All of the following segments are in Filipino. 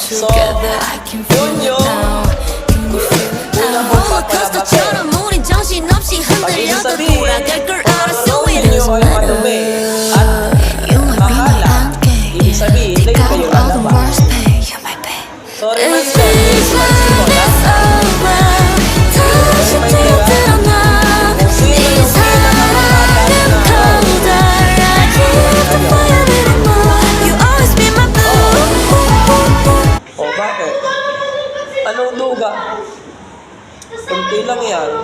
So, yun yung una mong papalabasin. Pag ibig sabihin, kung ang gawin nyo ay madumi at makala, ibig sabihin, hindi kayo lalabas. So, remind ko, expansin mo na. Bakit? Anong duga? Kunti lang yan.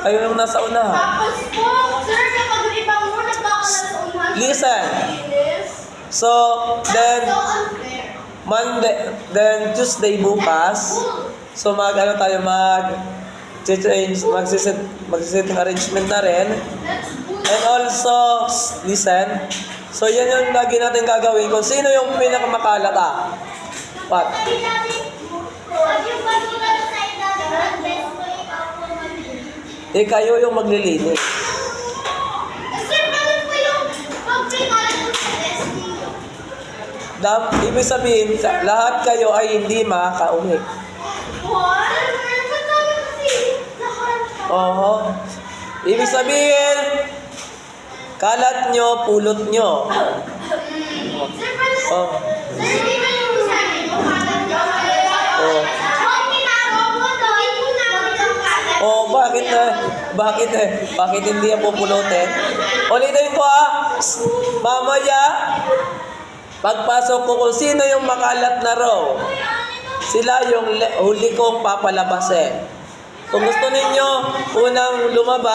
Kayo yung nasa unahan. Listen. So, then Tuesday bukas. So, mag-sitting arrangement na rin. And also, listen. So, yan yung lagi natin gagawin. Kung sino yung pinakamakala What? Kayo yung maglilinis. Ibig sabihin, lahat kayo ay hindi makakauwi. Oho. Ibig sabihin, kalat nyo, pulot nyo. Oh. Bakit hindi yan pupulutin? Ulitin ko mamaya, pagpasok ko kung sino yung makalat na row, sila yung huli kong papalabasin. Kung gusto ninyo, unang lumabas,